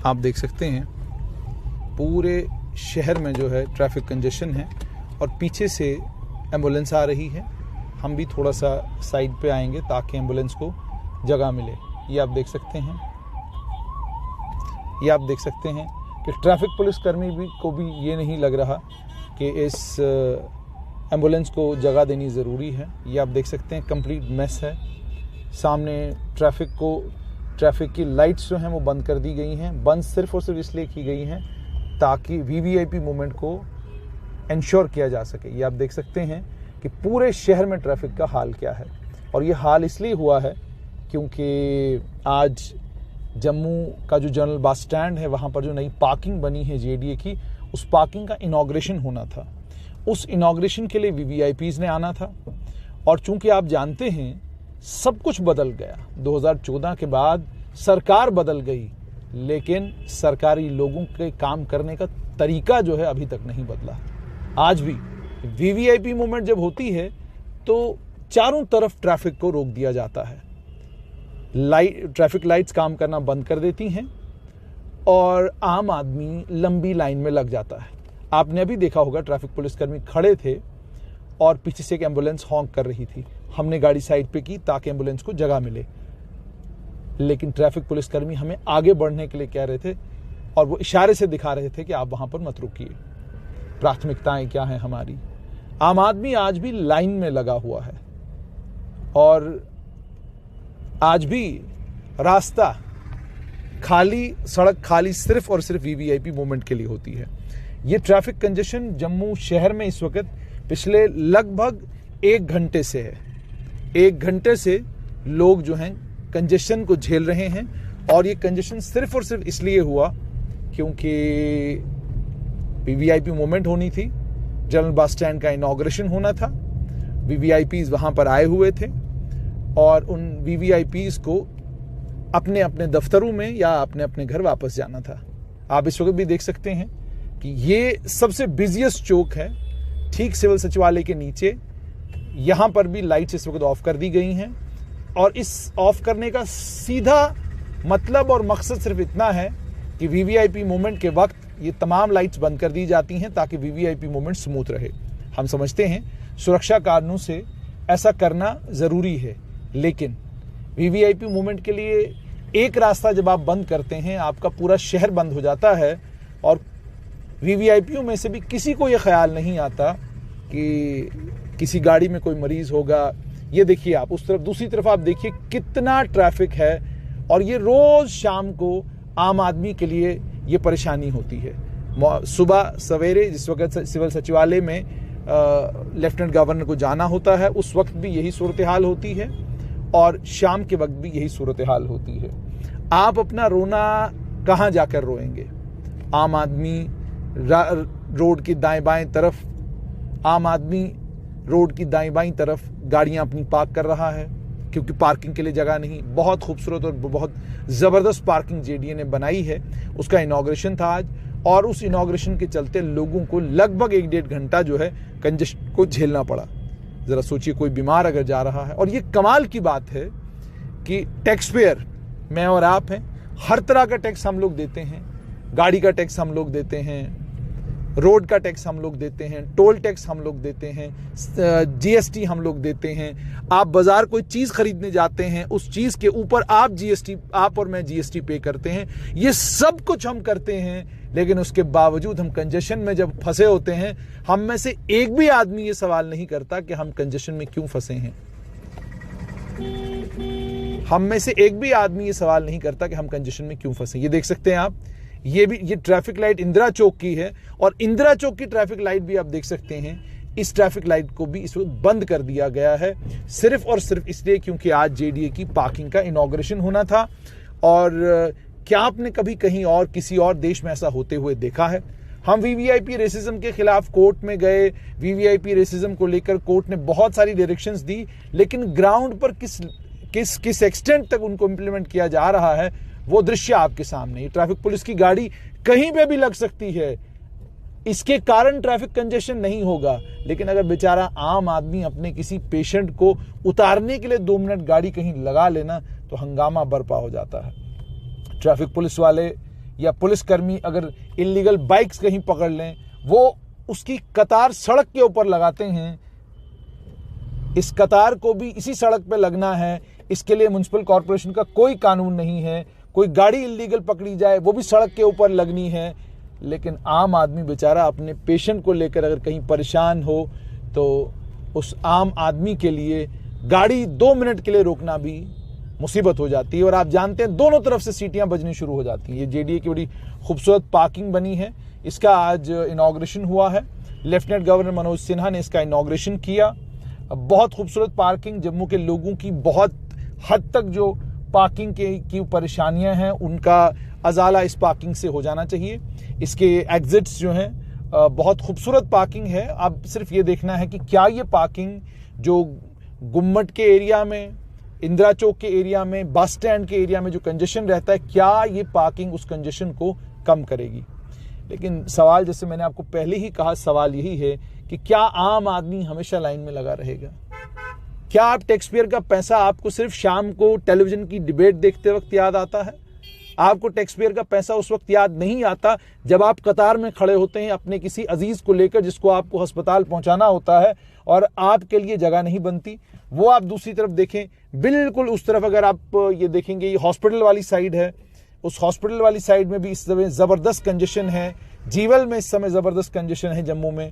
आप देख सकते हैं पूरे शहर में जो है ट्रैफिक कंजेशन है और पीछे से एम्बुलेंस आ रही है। हम भी थोड़ा सा साइड पे आएंगे ताकि एम्बुलेंस को जगह मिले। ये आप देख सकते हैं कि ट्रैफिक पुलिसकर्मी को भी ये नहीं लग रहा कि इस एम्बुलेंस को जगह देनी ज़रूरी है। ये आप देख सकते हैं कंप्लीट मेस है। सामने ट्रैफिक की लाइट्स जो हैं वो बंद कर दी गई हैं। बंद सिर्फ और सिर्फ इसलिए की गई हैं ताकि वीवीआईपी मूवमेंट को इंश्योर किया जा सके। ये आप देख सकते हैं कि पूरे शहर में ट्रैफिक का हाल क्या है। और ये हाल इसलिए हुआ है क्योंकि आज जम्मू का जो जनरल बस स्टैंड है वहाँ पर जो नई पार्किंग बनी है जेडीए की, उस पार्किंग का इनॉग्रेशन होना था। उस इनॉग्रेशन के लिए वीवीआईपीज़ ने आना था। और चूंकि आप जानते हैं सब कुछ बदल गया, 2014 के बाद सरकार बदल गई, लेकिन सरकारी लोगों के काम करने का तरीका जो है अभी तक नहीं बदला। आज भी वीवीआईपी मूवमेंट जब होती है तो चारों तरफ ट्रैफिक को रोक दिया जाता है। ट्रैफिक लाइट्स काम करना बंद कर देती हैं और आम आदमी लंबी लाइन में लग जाता है। आपने अभी देखा होगा ट्रैफिक पुलिसकर्मी खड़े थे और पीछे से एक एम्बुलेंस हॉन्क कर रही थी। हमने गाड़ी साइड पे की ताकि एम्बुलेंस को जगह मिले, लेकिन ट्रैफिक पुलिसकर्मी हमें आगे बढ़ने के लिए कह रहे थे और वो इशारे से दिखा रहे थे कि आप वहां पर मत रुकिए। प्राथमिकताएं क्या हैं हमारी। आम आदमी आज भी लाइन में लगा हुआ है और आज भी रास्ता खाली, सड़क खाली सिर्फ और सिर्फ वीवीआईपी मूवमेंट के लिए होती है। ये ट्रैफिक कंजेशन जम्मू शहर में इस वक्त पिछले लगभग 1 घंटे से है। 1 घंटे से लोग जो हैं कंजेशन को झेल रहे हैं और ये कंजेशन सिर्फ और सिर्फ इसलिए हुआ क्योंकि वीवीआईपी मूवमेंट होनी थी, जनरल बस स्टैंड का इनॉग्रेशन होना था, वीवीआईपीज वहां पर आए हुए थे और उन वीवीआईपीज को अपने अपने दफ्तरों में या अपने अपने घर वापस जाना था। आप इस वक्त भी देख सकते हैं कि ये सबसे बिजिएस्ट चौक है, ठीक सिविल सचिवालय के नीचे। यहां पर भी लाइट्स इस वक्त ऑफ कर दी गई हैं और इस ऑफ करने का सीधा मतलब और मकसद सिर्फ इतना है कि वीवीआईपी मूवमेंट के वक्त ये तमाम लाइट्स बंद कर दी जाती हैं ताकि वीवीआईपी मूवमेंट स्मूथ रहे। हम समझते हैं सुरक्षा कारणों से ऐसा करना जरूरी है, लेकिन वीवीआईपी मूवमेंट के लिए एक रास्ता जब आप बंद करते हैं, आपका पूरा शहर बंद हो जाता है और वीवीआईपीओ में से भी किसी को यह ख्याल नहीं आता कि किसी गाड़ी में कोई मरीज होगा। ये देखिए आप उस तरफ, दूसरी तरफ आप देखिए कितना ट्रैफिक है और ये रोज शाम को आम आदमी के लिए ये परेशानी होती है। सुबह सवेरे जिस वक्त सिविल सचिवालय में लेफ्टिनेंट गवर्नर को जाना होता है, उस वक्त भी यही सूरत हाल होती है और शाम के वक्त भी यही सूरत हाल होती है। आप अपना रोना कहाँ जाकर रोएंगे? आम आदमी रोड की दाएं बाएं तरफ, आम आदमी रोड की दाएं बाएं तरफ गाड़ियां अपनी पार्क कर रहा है क्योंकि पार्किंग के लिए जगह नहीं। बहुत खूबसूरत और बहुत ज़बरदस्त पार्किंग जेडीए ने बनाई है, उसका इनॉग्रेशन था आज और उस इनॉग्रेशन के चलते लोगों को लगभग 1-1.5 घंटा जो है कंजेशन को झेलना पड़ा। ज़रा सोचिए, कोई बीमार अगर जा रहा है। और ये कमाल की बात है कि टैक्स पेयर, मैं और आप हैं, हर तरह का टैक्स हम लोग देते हैं। गाड़ी का टैक्स हम लोग देते हैं, रोड का टैक्स हम लोग देते हैं, टोल टैक्स हम लोग देते हैं, जीएसटी हम लोग देते हैं। आप बाजार कोई चीज खरीदने जाते हैं, उस चीज के ऊपर आप और मैं जीएसटी पे करते हैं। ये सब कुछ हम करते हैं, लेकिन उसके बावजूद हम कंजेशन में जब फंसे होते हैं, हम में से एक भी आदमी ये सवाल नहीं करता कि हम कंजेशन में क्यों फंसे हैं। हम में से एक भी आदमी ये सवाल नहीं करता कि हम कंजेशन में क्यों फंसे। ये देख सकते हैं आप, ये ट्रैफिक लाइट इंदिरा चौक की है और इंदिरा चौक की ट्रैफिक लाइट भी आप देख सकते हैं। इस ट्रैफिक लाइट को भी इस वक्त बंद कर दिया गया है सिर्फ और सिर्फ इसलिए क्योंकि आज जेडीए की पार्किंग का इनॉग्रेशन होना था। और क्या आपने कभी कहीं और किसी और देश में ऐसा होते हुए देखा है? हम वीवीआईपी रेसिज्म के खिलाफ कोर्ट में गए, वीवीआईपी रेसिज्म को लेकर कोर्ट ने बहुत सारी डायरेक्शंस दी, लेकिन ग्राउंड पर किस एक्सटेंट तक उनको इंप्लीमेंट किया जा रहा है वो दृश्य आपके सामने। ट्रैफिक पुलिस की गाड़ी कहीं पे भी लग सकती है, इसके कारण ट्रैफिक कंजेशन नहीं होगा, लेकिन अगर बेचारा आम आदमी अपने किसी पेशेंट को उतारने के लिए 2 मिनट गाड़ी कहीं लगा लेना तो हंगामा बरपा हो जाता है। ट्रैफिक पुलिस वाले या पुलिसकर्मी अगर इल्लीगल बाइक्स कहीं पकड़ लें, वो उसकी कतार सड़क के ऊपर लगाते हैं। इस कतार को भी इसी सड़क पे लगना है, इसके लिए म्युनिसिपल कॉरपोरेशन का कोई कानून नहीं है। कोई गाड़ी इल्लीगल पकड़ी जाए वो भी सड़क के ऊपर लगनी है। लेकिन आम आदमी बेचारा अपने पेशेंट को लेकर अगर कहीं परेशान हो तो उस आम आदमी के लिए गाड़ी 2 मिनट के लिए रोकना भी मुसीबत हो जाती है। और आप जानते हैं दोनों तरफ से सीटियां बजनी शुरू हो जाती हैं। ये जेडीए की बड़ी खूबसूरत पार्किंग बनी है, इसका आज इनॉग्रेशन हुआ है। लेफ्टिनेंट गवर्नर मनोज सिन्हा ने इसका इनॉग्रेशन किया। बहुत खूबसूरत पार्किंग, जम्मू के लोगों की बहुत हद तक जो पार्किंग की परेशानियां हैं उनका अजाला इस पार्किंग से हो जाना चाहिए। इसके एग्जिट्स जो हैं बहुत खूबसूरत पार्किंग है। अब सिर्फ ये देखना है कि क्या ये पार्किंग जो गुम्मट के एरिया में, इंदिरा चौक के एरिया में, बस स्टैंड के एरिया में जो कंजेशन रहता है, क्या ये पार्किंग उस कंजेशन को कम करेगी। लेकिन सवाल, जैसे मैंने आपको पहले ही कहा, सवाल यही है कि क्या आम आदमी हमेशा लाइन में लगा रहेगा? क्या आप टैक्स पेयर का पैसा आपको सिर्फ शाम को टेलीविजन की डिबेट देखते वक्त याद आता है? आपको टैक्स पेयर का पैसा उस वक्त याद नहीं आता जब आप कतार में खड़े होते हैं अपने किसी अजीज को लेकर जिसको आपको अस्पताल पहुंचाना होता है और आपके लिए जगह नहीं बनती। वो आप दूसरी तरफ देखें, बिल्कुल उस तरफ अगर आप ये देखेंगे, ये हॉस्पिटल वाली साइड है, उस हॉस्पिटल वाली साइड में भी इस समय जबरदस्त कंजेशन है। जीवल में इस समय जबरदस्त कंजेशन है जम्मू में।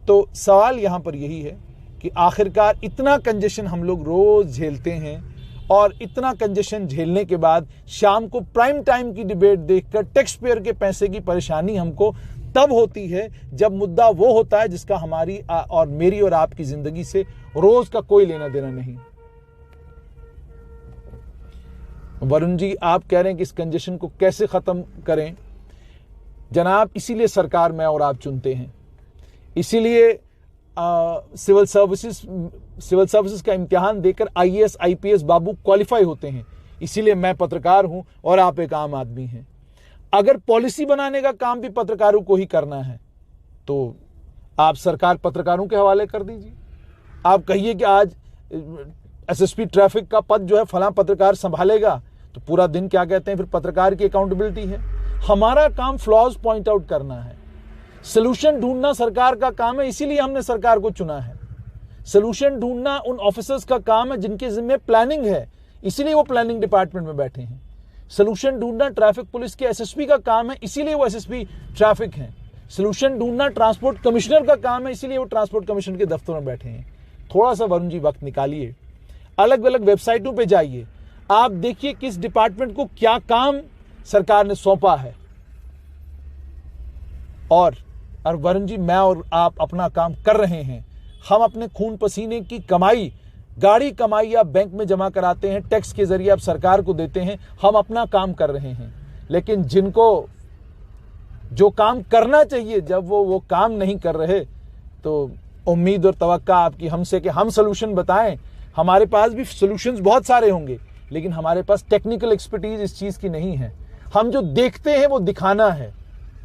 तो सवाल यहां पर यही है कि आखिरकार इतना कंजेशन हम लोग रोज झेलते हैं और इतना कंजेशन झेलने के बाद शाम को प्राइम टाइम की डिबेट देखकर टैक्स पेयर के पैसे की परेशानी हमको तब होती है जब मुद्दा वो होता है जिसका हमारी और मेरी और आपकी जिंदगी से रोज का कोई लेना देना नहीं। वरुण जी, आप कह रहे हैं कि इस कंजेशन को कैसे खत्म करें? जनाब, इसीलिए सरकार मैं और आप चुनते हैं, इसीलिए सिविल सर्विसेज का इम्तिहान देकर आईएएस आईपीएस बाबू क्वालिफाई होते हैं। इसीलिए मैं पत्रकार हूं और आप एक आम आदमी हैं। अगर पॉलिसी बनाने का काम भी पत्रकारों को ही करना है तो आप सरकार पत्रकारों के हवाले कर दीजिए। आप कहिए कि आज एसएसपी ट्रैफिक का पद जो है फलां पत्रकार संभालेगा, तो पूरा दिन क्या कहते हैं फिर पत्रकार की अकाउंटेबिलिटी है। हमारा काम फ्लॉज पॉइंट आउट करना है, सोल्यूशन ढूंढना सरकार का काम है, इसीलिए हमने सरकार को चुना है। सोल्यूशन ढूंढना उन ऑफिसर्स का काम है जिनके जिम्मे प्लानिंग है, इसीलिए वो प्लानिंग डिपार्टमेंट में बैठे हैं। सोल्यूशन ढूंढना ट्रैफिक पुलिस के एसएसपी का काम है, इसीलिए वो एसएसपी ट्रैफिक हैं। सोल्यूशन ढूंढना ट्रांसपोर्ट कमिश्नर का काम है, इसीलिए वो ट्रांसपोर्ट कमिश्नर के दफ्तर में बैठे हैं। थोड़ा सा वरुण जी वक्त निकालिए, अलग अलग वेबसाइटों पे जाइए, आप देखिए किस डिपार्टमेंट को क्या काम सरकार ने सौंपा है। और वरुण जी, मैं और आप अपना काम कर रहे हैं। हम अपने खून पसीने की कमाई, गाड़ी कमाई या बैंक में जमा कराते हैं, टैक्स के जरिए आप सरकार को देते हैं। हम अपना काम कर रहे हैं, लेकिन जिनको जो काम करना चाहिए जब वो काम नहीं कर रहे, तो उम्मीद और तवक्का आपकी हमसे कि हम सोल्यूशन बताएं। हमारे पास भी सोल्यूशंस बहुत सारे होंगे, लेकिन हमारे पास टेक्निकल एक्सपर्टीज इस चीज की नहीं है। हम जो देखते हैं वो दिखाना है।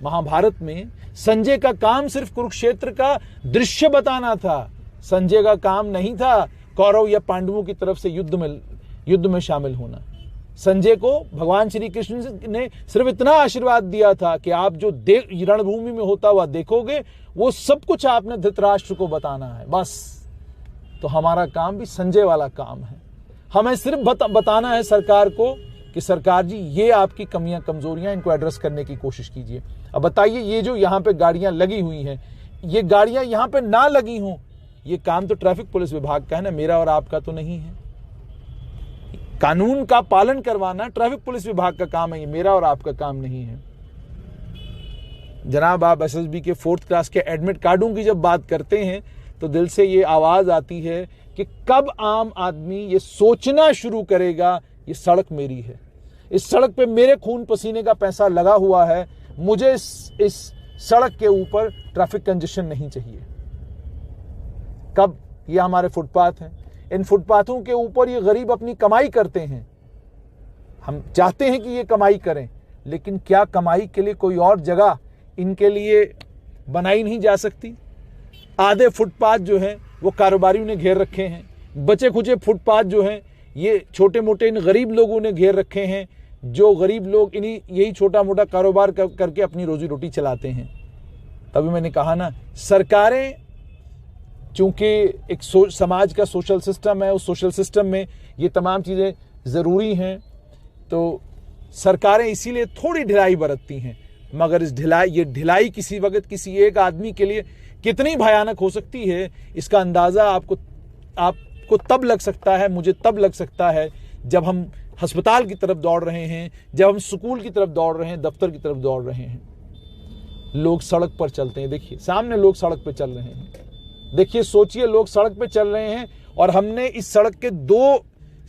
महाभारत में संजय का काम सिर्फ कुरुक्षेत्र का दृश्य बताना था। संजय का काम नहीं था कौरव या पांडवों की तरफ से युद्ध में शामिल होना। संजय को भगवान श्री कृष्ण ने सिर्फ इतना आशीर्वाद दिया था कि आप जो रणभूमि में होता हुआ देखोगे वो सब कुछ आपने धृतराष्ट्र को बताना है, बस। तो हमारा काम भी संजय वाला काम है। हमें सिर्फ बताना है सरकार को कि सरकार जी ये आपकी कमियां कमजोरियां, इनको एड्रेस करने की कोशिश कीजिए। अब बताइए, ये जो यहाँ पे गाड़ियां लगी हुई हैं, ये गाड़ियां यहाँ पे ना लगी हों, ये काम तो ट्रैफिक पुलिस विभाग का है ना, मेरा और आपका तो नहीं है। कानून का पालन करवाना ट्रैफिक पुलिस विभाग का काम है, ये मेरा और आपका काम नहीं है। जनाब, आप एसएसबी के 4th क्लास के एडमिट कार्डों की जब बात करते हैं तो दिल से ये आवाज आती है कि कब आम आदमी ये सोचना शुरू करेगा ये सड़क मेरी है, इस सड़क पे मेरे खून पसीने का पैसा लगा हुआ है, मुझे इस सड़क के ऊपर ट्रैफिक कंजेशन नहीं चाहिए। कब? ये हमारे फुटपाथ हैं, इन फुटपाथों के ऊपर ये गरीब अपनी कमाई करते हैं। हम चाहते हैं कि ये कमाई करें, लेकिन क्या कमाई के लिए कोई और जगह इनके लिए बनाई नहीं जा सकती? आधे फुटपाथ जो हैं वो कारोबारियों ने घेर रखे हैं, बचे खुचे फुटपाथ जो हैं ये छोटे मोटे इन गरीब लोगों ने घेर रखे हैं जो गरीब लोग यही छोटा मोटा कारोबार करके अपनी रोजी रोटी चलाते हैं। तभी मैंने कहा ना, सरकारें चूंकि एक समाज का सोशल सिस्टम है, उस सोशल सिस्टम में ये तमाम चीज़ें ज़रूरी हैं, तो सरकारें इसीलिए थोड़ी ढिलाई बरतती हैं। मगर ये ढिलाई किसी वक्त किसी एक आदमी के लिए कितनी भयानक हो सकती है, इसका अंदाज़ा आपको तब लग सकता है, मुझे तब लग सकता है जब हम अस्पताल की तरफ दौड़ रहे हैं, जब हम स्कूल की तरफ दौड़ रहे हैं, दफ्तर की तरफ दौड़ रहे हैं। लोग सड़क पर चलते हैं, देखिए सामने लोग सड़क पर चल रहे हैं, देखिए सोचिए लोग सड़क पे चल रहे हैं और हमने इस सड़क के 2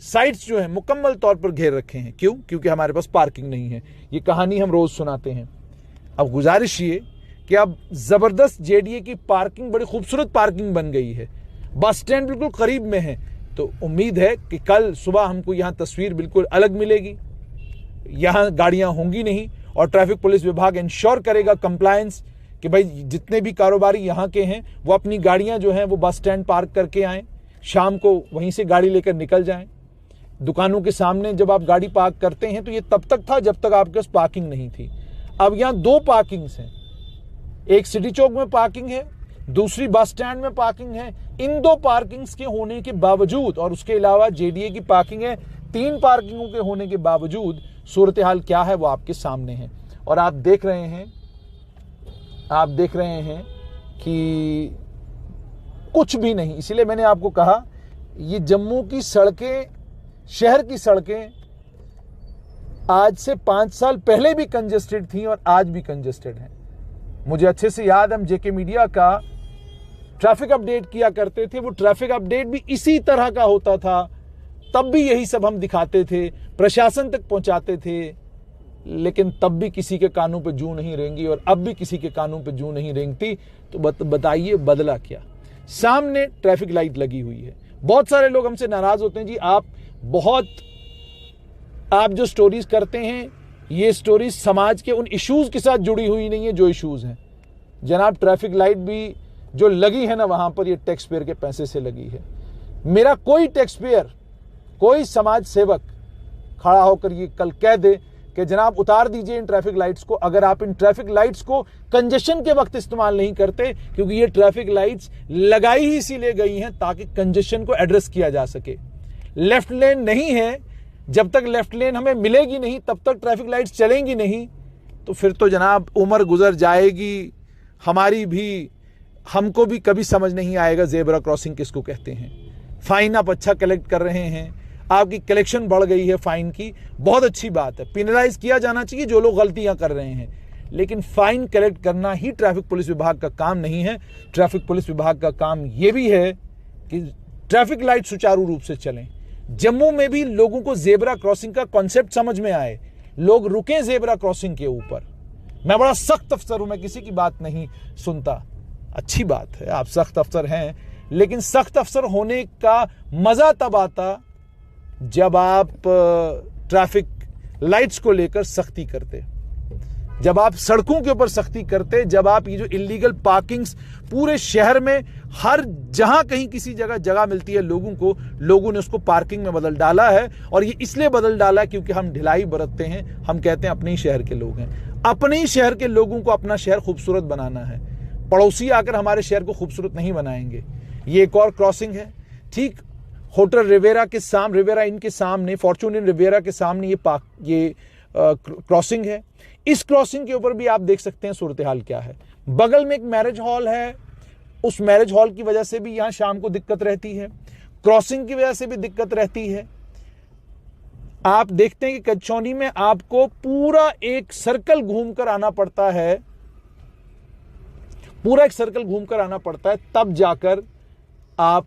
साइड्स जो हैं मुकम्मल तौर पर घेर रखे हैं। क्यों? क्योंकि हमारे पास पार्किंग नहीं है। ये कहानी हम रोज सुनाते हैं। अब गुजारिश ये कि अब जबरदस्त जेडीए की पार्किंग बड़ी खूबसूरत पार्किंग बन गई है, बस स्टैंड बिल्कुल करीब में है। तो उम्मीद है कि कल सुबह हमको यहाँ तस्वीर बिल्कुल अलग मिलेगी, यहाँ गाड़ियाँ होंगी नहीं और ट्रैफिक पुलिस विभाग इंश्योर करेगा कंप्लायंस कि भाई जितने भी कारोबारी यहाँ के हैं वो अपनी गाड़ियाँ जो हैं वो बस स्टैंड पार्क करके आएँ, शाम को वहीं से गाड़ी लेकर निकल जाएं। दुकानों के सामने जब आप गाड़ी पार्क करते हैं तो ये तब तक था जब तक आपके पास पार्किंग नहीं थी। अब यहाँ 2 पार्किंग्स हैं, एक सिटी चौक में पार्किंग है, दूसरी बस स्टैंड में पार्किंग है। इन 2 पार्किंग्स के होने के बावजूद और उसके अलावा जेडीए की पार्किंग है, 3 पार्किंगों के होने के बावजूद सूरत हाल क्या है वो आपके सामने है। और आप देख रहे हैं कि कुछ भी नहीं। इसीलिए मैंने आपको कहा ये जम्मू की सड़कें, शहर की सड़कें आज से 5 साल पहले भी कंजेस्टेड थी और आज भी कंजेस्टेड हैं। मुझे अच्छे से याद, हम जेके मीडिया का ट्रैफिक अपडेट किया करते थे, वो ट्रैफिक अपडेट भी इसी तरह का होता था। तब भी यही सब हम दिखाते थे, प्रशासन तक पहुंचाते थे, लेकिन तब भी किसी के कानों पे जूं नहीं रेंगी और अब भी किसी के कानों पे जूं नहीं रेंगती। तो बताइए बदला क्या? सामने ट्रैफिक लाइट लगी हुई है। बहुत सारे लोग हमसे नाराज होते हैं, जी आप जो स्टोरीज करते हैं ये स्टोरीज समाज के उन इश्यूज के साथ जुड़ी हुई नहीं है जो इश्यूज हैं। जनाब ट्रैफिक लाइट भी जो लगी है ना वहां पर, ये टैक्स पेयर के पैसे से लगी है। मेरा कोई टैक्स पेयर, कोई समाज सेवक खड़ा होकर ये कल कह दे कि जनाब उतार दीजिए इन ट्रैफिक लाइट्स को, अगर आप इन ट्रैफिक लाइट्स को कंजेशन के वक्त इस्तेमाल नहीं करते, क्योंकि ये ट्रैफिक लाइट्स लगाई ही इसीलिए गई हैं ताकि कंजेशन को एड्रेस किया जा सके। लेफ्ट लेन नहीं है, जब तक लेफ्ट लेन हमें मिलेगी नहीं तब तक ट्रैफिक लाइट्स चलेंगी नहीं। तो फिर तो जनाब उम्र गुजर जाएगी हमारी भी, हमको भी कभी समझ नहीं आएगा ज़ेब्रा क्रॉसिंग किसको कहते हैं। फाइन आप अच्छा कलेक्ट कर रहे हैं, आपकी कलेक्शन बढ़ गई है फाइन की, बहुत अच्छी बात है, पेनलाइज किया जाना चाहिए जो लोग गलतियां कर रहे हैं, लेकिन फाइन कलेक्ट करना ही ट्रैफिक पुलिस विभाग का काम नहीं है। ट्रैफिक पुलिस विभाग का काम यह भी है कि ट्रैफिक लाइट सुचारू रूप से चलें। जम्मू में भी लोगों को ज़ेब्रा क्रॉसिंग का कॉन्सेप्ट समझ में आए, लोग रुके ज़ेब्रा क्रॉसिंग के ऊपर। मैं बड़ा सख्त अफसर हूं, मैं किसी की बात नहीं सुनता, अच्छी बात है आप सख्त अफसर हैं, लेकिन सख्त अफसर होने का मजा तब आता जब आप ट्रैफिक लाइट्स को लेकर सख्ती करते, जब आप सड़कों के ऊपर सख्ती करते, जब आप ये जो इलीगल पार्किंग्स पूरे शहर में हर जहां कहीं किसी जगह मिलती है लोगों ने उसको पार्किंग में बदल डाला है। और ये इसलिए बदल डाला है क्योंकि हम ढिलाई बरतते हैं, हम कहते हैं अपने ही शहर के लोग हैं, अपने ही शहर के लोगों को अपना शहर खूबसूरत बनाना है, पड़ोसी आकर हमारे शहर को खूबसूरत नहीं बनाएंगे। ये एक और क्रॉसिंग है, ठीक होटल रिवेरा इन के सामने, फॉर्चून इन रिवेरा के सामने ये क्रॉसिंग है। इस क्रॉसिंग के ऊपर भी आप देख सकते हैं सूरत हाल क्या है। बगल में एक मैरिज हॉल है, उस मैरिज हॉल की वजह से भी यहां शाम को दिक्कत रहती है, क्रॉसिंग की वजह से भी दिक्कत रहती है। आप देखते हैं कि कचौनी में आपको पूरा एक सर्कल घूमकर आना पड़ता है, तब जाकर आप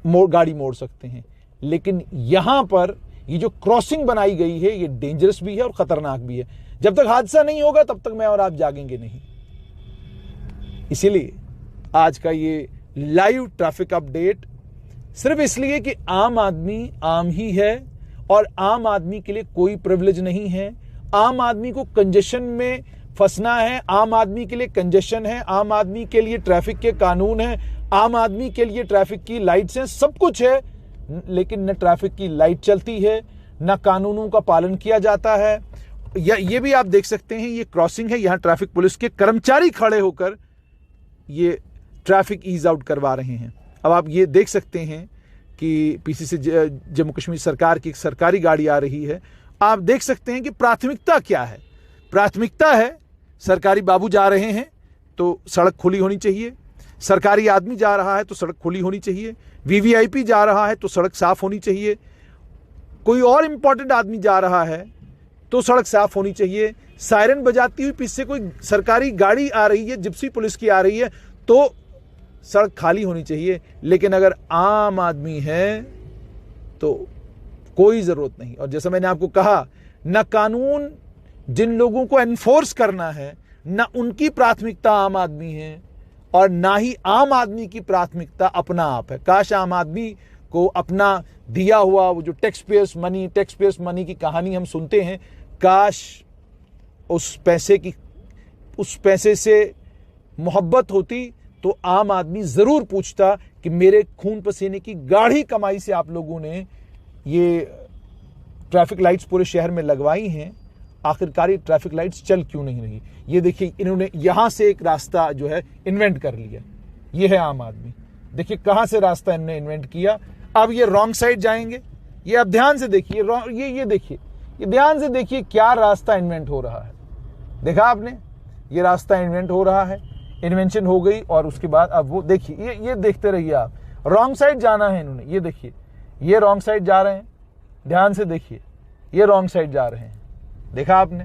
गाड़ी मोड़ सकते हैं। लेकिन यहां पर ये जो क्रॉसिंग बनाई गई है ये डेंजरस भी है और खतरनाक भी है। जब तक हादसा नहीं होगा तब तक मैं और आप जागेंगे नहीं। इसीलिए आज का ये लाइव ट्रैफिक अपडेट सिर्फ इसलिए कि आम आदमी आम ही है और आम आदमी के लिए कोई प्रिविलेज नहीं है। आम आदमी को कंजेशन में फंसना है, आम आदमी के लिए कंजेशन है, आम आदमी के लिए ट्रैफिक के कानून है, आम आदमी के लिए ट्रैफिक की लाइट्स हैं, सब कुछ है, लेकिन न ट्रैफिक की लाइट चलती है, ना कानूनों का पालन किया जाता है। ये भी आप देख सकते हैं, ये क्रॉसिंग है, यहाँ ट्रैफिक पुलिस के कर्मचारी खड़े होकर ये ट्रैफिक ईज आउट करवा रहे हैं। अब आप ये देख सकते हैं कि पीसी से जम्मू कश्मीर सरकार की एक सरकारी गाड़ी आ रही है। आप देख सकते हैं कि प्राथमिकता क्या है। प्राथमिकता है सरकारी बाबू जा रहे हैं तो सड़क खुली होनी चाहिए, सरकारी आदमी जा रहा है तो सड़क खुली होनी चाहिए, वीवीआईपी जा रहा है तो सड़क साफ होनी चाहिए, कोई और इंपॉर्टेंट आदमी जा रहा है तो सड़क साफ होनी चाहिए। सायरन बजाती हुई पीछे कोई सरकारी गाड़ी आ रही है, जिप्सी पुलिस की आ रही है तो सड़क खाली होनी चाहिए। लेकिन अगर आम आदमी है तो कोई जरूरत नहीं। और जैसा मैंने आपको कहा, न कानून जिन लोगों को एनफोर्स करना है, न उनकी प्राथमिकता आम आदमी है और ना ही आम आदमी की प्राथमिकता अपना आप है। काश आम आदमी को अपना दिया हुआ वो जो टैक्स पेयर्स मनी की कहानी हम सुनते हैं, काश उस पैसे से मोहब्बत होती तो आम आदमी जरूर पूछता कि मेरे खून पसीने की गाढ़ी कमाई से आप लोगों ने ये ट्रैफिक लाइट्स पूरे शहर में लगवाई हैं, आखिरकार ये ट्रैफिक लाइट्स चल क्यों नहीं रही। ये देखिए, इन्होंने यहां से एक रास्ता जो है इन्वेंट कर लिया। ये है आम आदमी, देखिए कहां से रास्ता इन्होंने इन्वेंट किया। अब ये रॉन्ग साइड जाएंगे। ये अब ध्यान से देखिए, ये देखिए, ये ध्यान से देखिए क्या रास्ता इन्वेंट हो रहा है। देखा आपने, ये रास्ता इन्वेंट हो रहा है, इन्वेंशन हो गई और उसके बाद अब वो देखिए, ये देखते रहिए आप, रॉन्ग साइड जाना है इन्होंने। ये देखिए, ये रॉन्ग साइड जा रहे हैं, ध्यान से देखिए, ये रॉन्ग साइड जा रहे हैं। देखा आपने,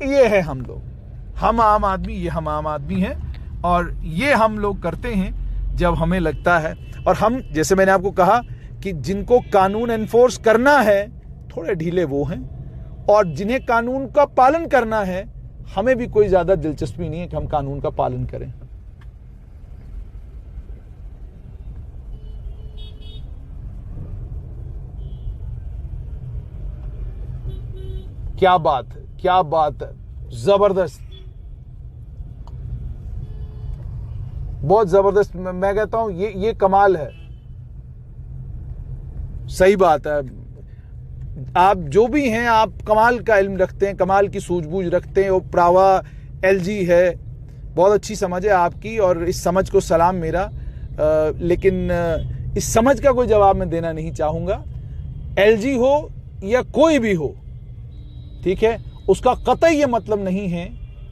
ये है हम लोग, हम आम आदमी, ये हम आम आदमी हैं। और ये हम लोग करते हैं जब हमें लगता है। और हम, जैसे मैंने आपको कहा कि जिनको कानून एनफोर्स करना है थोड़े ढीले वो हैं, और जिन्हें कानून का पालन करना है हमें भी कोई ज्यादा दिलचस्पी नहीं है कि हम कानून का पालन करें। क्या बात है, क्या बात है, जबरदस्त, बहुत जबरदस्त। मैं कहता हूं ये कमाल है। सही बात है, आप जो भी हैं, आप कमाल का इल्म रखते हैं, कमाल की सूझबूझ रखते हैं। वो प्रावा एलजी है, बहुत अच्छी समझ है आपकी और इस समझ को सलाम मेरा। लेकिन इस समझ का कोई जवाब मैं देना नहीं चाहूंगा। एलजी हो या कोई भी हो, ठीक है, उसका कतई ये मतलब नहीं है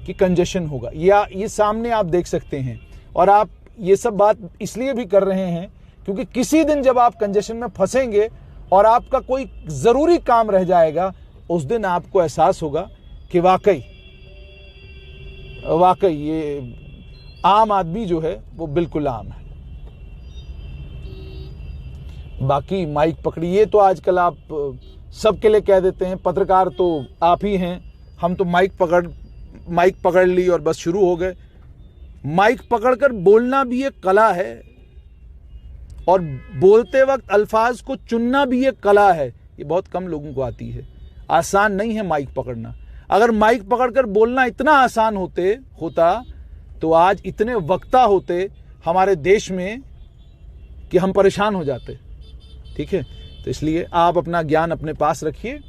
कि कंजेशन होगा। या ये सामने आप देख सकते हैं। और आप ये सब बात इसलिए भी कर रहे हैं क्योंकि किसी दिन जब आप कंजेशन में फंसेंगे और आपका कोई जरूरी काम रह जाएगा, उस दिन आपको एहसास होगा कि वाकई ये आम आदमी जो है वो बिल्कुल आम है। बाकी माइक पकड़िए तो आजकल आप सबके लिए कह देते हैं, पत्रकार तो आप ही हैं, हम तो माइक पकड़ ली और बस शुरू हो गए। माइक पकड़कर बोलना भी एक कला है और बोलते वक्त अल्फाज को चुनना भी एक कला है। ये बहुत कम लोगों को आती है, आसान नहीं है माइक पकड़ना। अगर माइक पकड़कर बोलना इतना आसान होता तो आज इतने वक्ता होते हमारे देश में कि हम परेशान हो जाते। ठीक है, तो इसलिए आप अपना ज्ञान अपने पास रखिए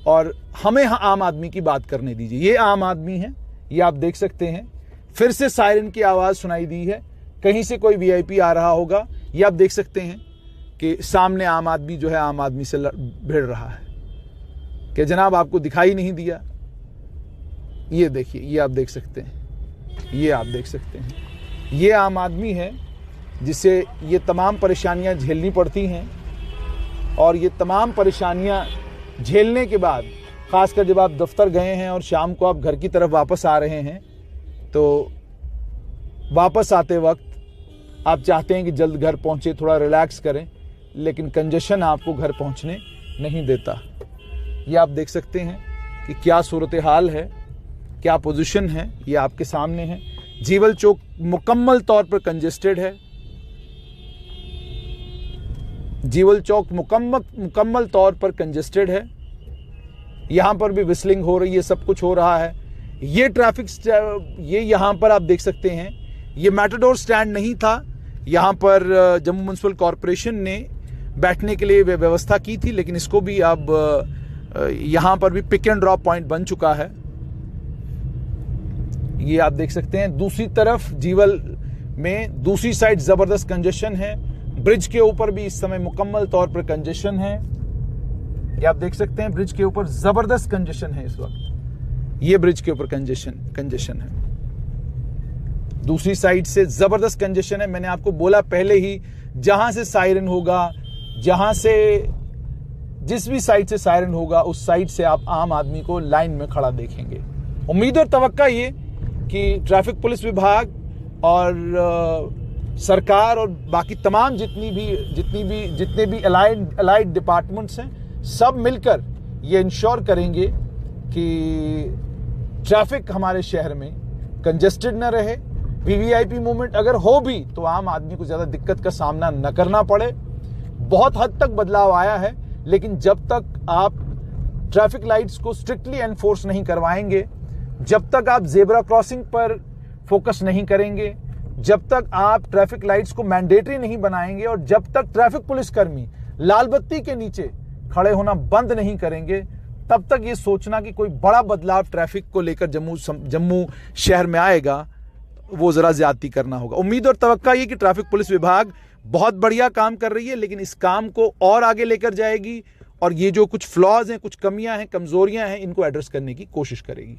और हमें आम आदमी की बात करने दीजिए। ये आम आदमी है, ये आप देख सकते हैं, फिर से सायरन की आवाज़ सुनाई दी है, कहीं से कोई वीआईपी आ रहा होगा। ये आप देख सकते हैं कि सामने आम आदमी जो है आम आदमी से भिड़ रहा है कि जनाब आपको दिखाई नहीं दिया। ये देखिए, ये आप देख सकते हैं, ये आप देख सकते हैं, ये आम आदमी है जिसे ये तमाम परेशानियां झेलनी पड़ती हैं। और ये तमाम परेशानियां झेलने के बाद, खासकर जब आप दफ्तर गए हैं और शाम को आप घर की तरफ वापस आ रहे हैं, तो वापस आते वक्त आप चाहते हैं कि जल्द घर पहुंचे, थोड़ा रिलैक्स करें, लेकिन कंजेशन आपको घर पहुंचने नहीं देता। ये आप देख सकते हैं कि क्या सूरत हाल है, क्या पोजीशन है, ये आपके सामने है। जीवल चौक मुकम्मल तौर पर कंजेस्टेड है। जीवल चौक मुकम्मल तौर पर कंजेस्टेड है। यहां पर भी विस्लिंग हो रही है, सब कुछ हो रहा है। ये ट्रैफिक, ये यहां पर आप देख सकते हैं, ये मैटाडोर स्टैंड नहीं था। यहां पर जम्मू म्युनिसिपल कॉरपोरेशन ने बैठने के लिए व्यवस्था की थी, लेकिन इसको भी अब यहां पर भी पिक एंड ड्रॉप पॉइंट बन चुका है। ये आप देख सकते हैं। दूसरी तरफ जीवल में दूसरी साइड जबरदस्त कंजेशन है। ब्रिज के ऊपर भी इस समय मुकम्मल तौर पर कंजेशन है। ये आप देख सकते हैं, ब्रिज के ऊपर जबरदस्त कंजेशन है इस वक्त। ये ब्रिज के ऊपर कंजेशन है। दूसरी साइड से जबरदस्त कंजेशन है। मैंने आपको बोला पहले ही, जहां से सायरन होगा, जहां से जिस भी साइड से सायरन होगा, उस साइड से आप आम आदमी को लाइन में खड़ा देखेंगे। उम्मीद और तवक्का ये कि ट्रैफिक पुलिस विभाग और सरकार और बाकी तमाम जितने भी अलाइड डिपार्टमेंट्स हैं, सब मिलकर ये इंश्योर करेंगे कि ट्रैफिक हमारे शहर में कंजेस्टेड न रहे। वीवीआईपी मूवमेंट अगर हो भी तो आम आदमी को ज्यादा दिक्कत का सामना न करना पड़े। बहुत हद तक बदलाव आया है, लेकिन जब तक आप ट्रैफिक लाइट्स को स्ट्रिक्टली एनफोर्स नहीं करवाएंगे, जब तक आप जेब्रा क्रॉसिंग पर फोकस नहीं करेंगे, जब तक आप ट्रैफिक लाइट्स को मैंडेटरी नहीं बनाएंगे और जब तक ट्रैफिक पुलिसकर्मी लाल बत्ती के नीचे खड़े होना बंद नहीं करेंगे, तब तक ये सोचना कि कोई बड़ा बदलाव ट्रैफिक को लेकर जम्मू शहर में आएगा, वो जरा ज्यादती करना होगा। उम्मीद और तवक्का ये कि ट्रैफिक पुलिस विभाग बहुत बढ़िया काम कर रही है, लेकिन इस काम को और आगे लेकर जाएगी और ये जो कुछ फ्लॉज हैं, कुछ कमियां हैं, कमजोरियां हैं, इनको एड्रेस करने की कोशिश करेगी।